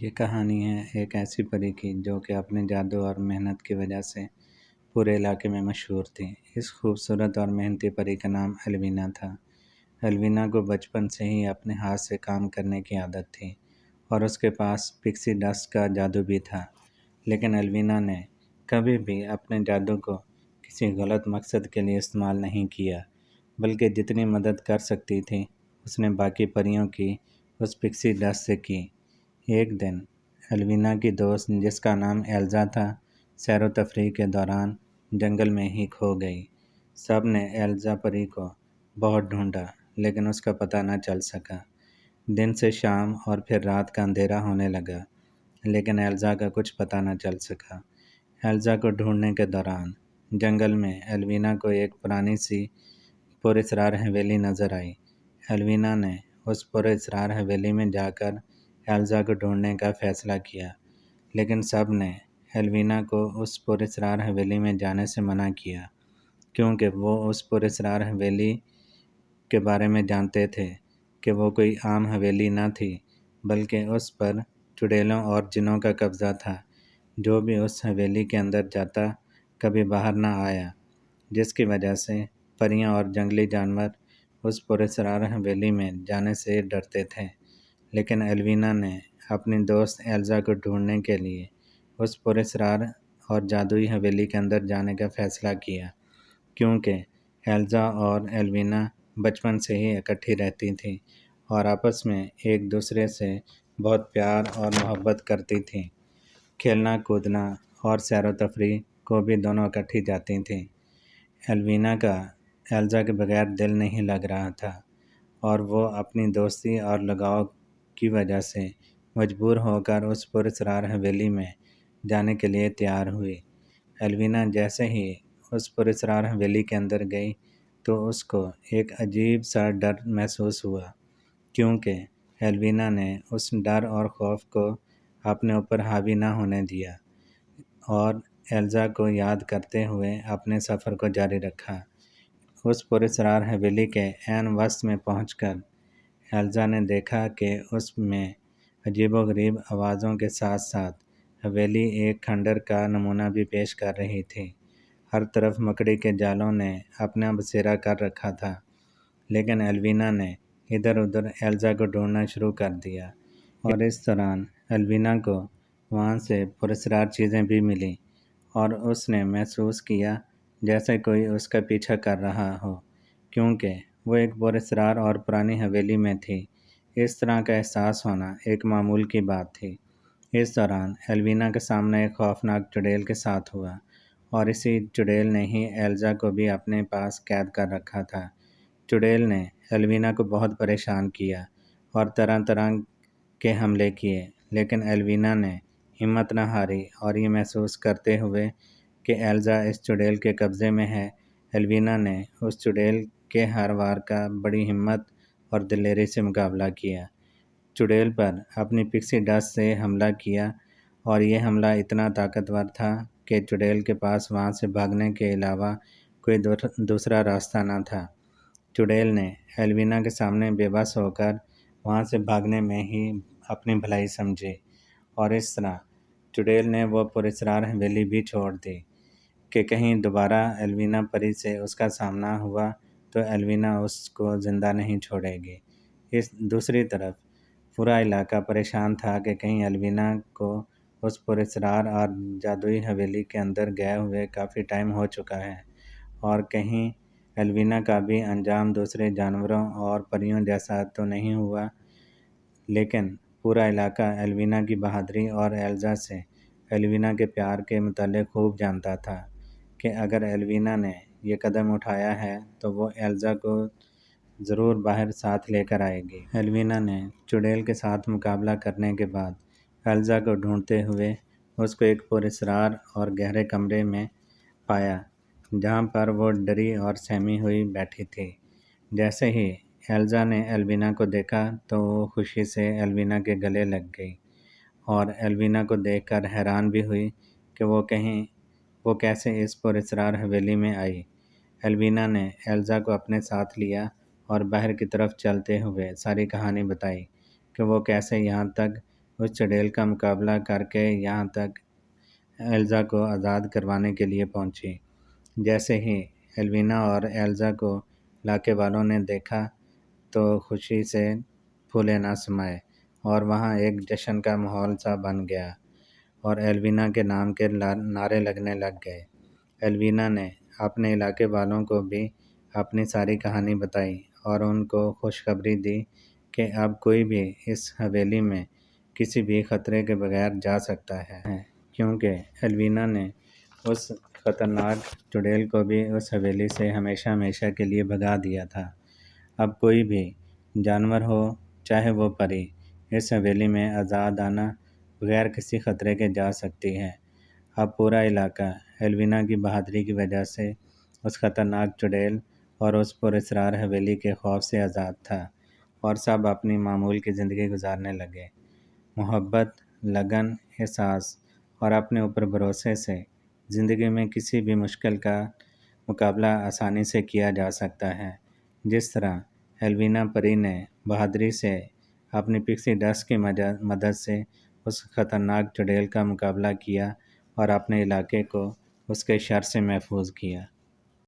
یہ کہانی ہے ایک ایسی پری کی جو کہ اپنے جادو اور محنت کی وجہ سے پورے علاقے میں مشہور تھی۔ اس خوبصورت اور محنتی پری کا نام الوینا تھا۔ الوینا کو بچپن سے ہی اپنے ہاتھ سے کام کرنے کی عادت تھی اور اس کے پاس پکسی ڈسٹ کا جادو بھی تھا، لیکن الوینا نے کبھی بھی اپنے جادو کو کسی غلط مقصد کے لیے استعمال نہیں کیا، بلکہ جتنی مدد کر سکتی تھی اس نے باقی پریوں کی اس پکسی ڈسٹ سے کی۔ ایک دن الوینا کی دوست جس کا نام ایلزا تھا سیر و تفریح کے دوران جنگل میں ہی کھو گئی۔ سب نے ایلزا پری کو بہت ڈھونڈا لیکن اس کا پتہ نہ چل سکا۔ دن سے شام اور پھر رات کا اندھیرا ہونے لگا لیکن ایلزا کا کچھ پتہ نہ چل سکا۔ ایلزا کو ڈھونڈنے کے دوران جنگل میں الوینا کو ایک پرانی سی پراسرار حویلی نظر آئی۔ الوینا نے اس پراسرار حویلی میں جا کر ایلزا کو ڈھونڈنے کا فیصلہ کیا، لیکن سب نے الوینا کو اس پراسرار حویلی میں جانے سے منع کیا کیونکہ وہ اس پراسرار حویلی کے بارے میں جانتے تھے کہ وہ کوئی عام حویلی نہ تھی بلکہ اس پر چڑیلوں اور جنوں کا قبضہ تھا۔ جو بھی اس حویلی کے اندر جاتا کبھی باہر نہ آیا، جس کی وجہ سے پریاں اور جنگلی جانور اس پراسرار حویلی میں جانے سے ڈرتے تھے۔ لیکن الوینا نے اپنی دوست ایلزا کو ڈھونڈنے کے لیے اس پراسرار اور جادوئی حویلی کے اندر جانے کا فیصلہ کیا کیونکہ ایلزا اور الوینا بچپن سے ہی اکٹھی رہتی تھیں اور آپس میں ایک دوسرے سے بہت پیار اور محبت کرتی تھیں۔ کھیلنا کودنا اور سیر و تفریح کو بھی دونوں اکٹھی جاتی تھیں۔ الوینا کا ایلزا کے بغیر دل نہیں لگ رہا تھا اور وہ اپنی دوستی اور لگاؤ کی وجہ سے مجبور ہو کر اس پراسرار حویلی میں جانے کے لیے تیار ہوئی۔ الوینا جیسے ہی اس پراسرار حویلی کے اندر گئی تو اس کو ایک عجیب سا ڈر محسوس ہوا کیونکہ الوینا نے اس ڈر اور خوف کو اپنے اوپر حاوی نہ ہونے دیا اور ایلزا کو یاد کرتے ہوئے اپنے سفر کو جاری رکھا۔ اس پراسرار حویلی کے عین وسط میں پہنچ کر ایلزا نے دیکھا کہ اس میں عجیب و غریب آوازوں کے ساتھ ساتھ حویلی ایک کھنڈر کا نمونہ بھی پیش کر رہی تھی۔ ہر طرف مکڑی کے جالوں نے اپنا بسیرا کر رکھا تھا، لیکن الوینا نے ادھر ادھر ایلزا کو ڈھونڈنا شروع کر دیا اور اس دوران الوینا کو وہاں سے پراسرار چیزیں بھی ملیں اور اس نے محسوس کیا جیسے کوئی اس کا پیچھا کر رہا ہو کیونکہ وہ ایک پراسرار اور پرانی حویلی میں تھی۔ اس طرح کا احساس ہونا ایک معمول کی بات تھی۔ اس دوران الوینا کے سامنا ایک خوفناک چڑیل کے ساتھ ہوا اور اسی چڑیل نے ہی ایلزا کو بھی اپنے پاس قید کر رکھا تھا۔ چڑیل نے الوینا کو بہت پریشان کیا اور طرح طرح کے حملے کیے، لیکن الوینا نے ہمت نہ ہاری اور یہ محسوس کرتے ہوئے کہ ایلزا اس چڑیل کے قبضے میں ہے، الوینا نے اس چڑیل کے ہر وار کا بڑی ہمت اور دلیری سے مقابلہ کیا، چڑیل پر اپنی پکسی ڈسٹ سے حملہ کیا اور یہ حملہ اتنا طاقتور تھا کہ چڑیل کے پاس وہاں سے بھاگنے کے علاوہ کوئی دوسرا راستہ نہ تھا۔ چڑیل نے الوینا کے سامنے بے بس ہو کر وہاں سے بھاگنے میں ہی اپنی بھلائی سمجھی اور اس طرح چڑیل نے وہ پراسرار حویلی بھی چھوڑ دی کہ کہیں دوبارہ الوینا پری سے اس کا سامنا ہوا تو الوینا اس کو زندہ نہیں چھوڑے گی۔ اس دوسری طرف پورا علاقہ پریشان تھا کہ کہیں الوینا کو اس پراسرار اور جادوئی حویلی کے اندر گئے ہوئے کافی ٹائم ہو چکا ہے اور کہیں الوینا کا بھی انجام دوسرے جانوروں اور پریوں جیسا تو نہیں ہوا۔ لیکن پورا علاقہ الوینا کی بہادری اور ایلزا سے الوینا کے پیار کے متعلق خوب جانتا تھا کہ اگر الوینا نے یہ قدم اٹھایا ہے تو وہ ایلزا کو ضرور باہر ساتھ لے کر آئے گی۔ الوینا نے چڑیل کے ساتھ مقابلہ کرنے کے بعد ایلزا کو ڈھونڈتے ہوئے اس کو ایک پراسرار اور گہرے کمرے میں پایا جہاں پر وہ ڈری اور سہمی ہوئی بیٹھی تھی۔ جیسے ہی ایلزا نے الوینا کو دیکھا تو وہ خوشی سے الوینا کے گلے لگ گئی اور الوینا کو دیکھ کر حیران بھی ہوئی کہ وہ کیسے اس پراسرار حویلی میں آئی۔ الوینا نے ایلزا کو اپنے ساتھ لیا اور باہر کی طرف چلتے ہوئے ساری کہانی بتائی کہ وہ کیسے یہاں تک اس چڑیل کا مقابلہ کر کے یہاں تک ایلزا کو آزاد کروانے کے لیے پہنچی۔ جیسے ہی ایلوینا اور ایلزا کو علاقے والوں نے دیکھا تو خوشی سے پھولے نہ سمائے اور وہاں ایک جشن کا ماحول سا بن گیا اور ایلوینا کے نام کے نعرے لگنے لگ گئے۔ ایلوینا نے اپنے علاقے والوں کو بھی اپنی ساری کہانی بتائی اور ان کو خوشخبری دی کہ اب کوئی بھی اس حویلی میں کسی بھی خطرے کے بغیر جا سکتا ہے، کیونکہ ایلوینا نے اس خطرناک چڑیل کو بھی اس حویلی سے ہمیشہ ہمیشہ کے لیے بھگا دیا تھا۔ اب کوئی بھی جانور ہو چاہے وہ پری اس حویلی میں آزادانہ بغیر کسی خطرے کے جا سکتی ہے۔ اب پورا علاقہ ایلوینا کی بہادری کی وجہ سے اس خطرناک چڑیل اور اس پراسرار حویلی کے خوف سے آزاد تھا اور سب اپنی معمول کی زندگی گزارنے لگے۔ محبت، لگن، احساس اور اپنے اوپر بھروسے سے زندگی میں کسی بھی مشکل کا مقابلہ آسانی سے کیا جا سکتا ہے۔ جس طرح ایلوینا پری نے بہادری سے اپنی پکسی ڈسٹ کی مدد سے اس خطرناک چڑیل کا مقابلہ کیا اور اپنے علاقے کو اس کے شر سے محفوظ کیا۔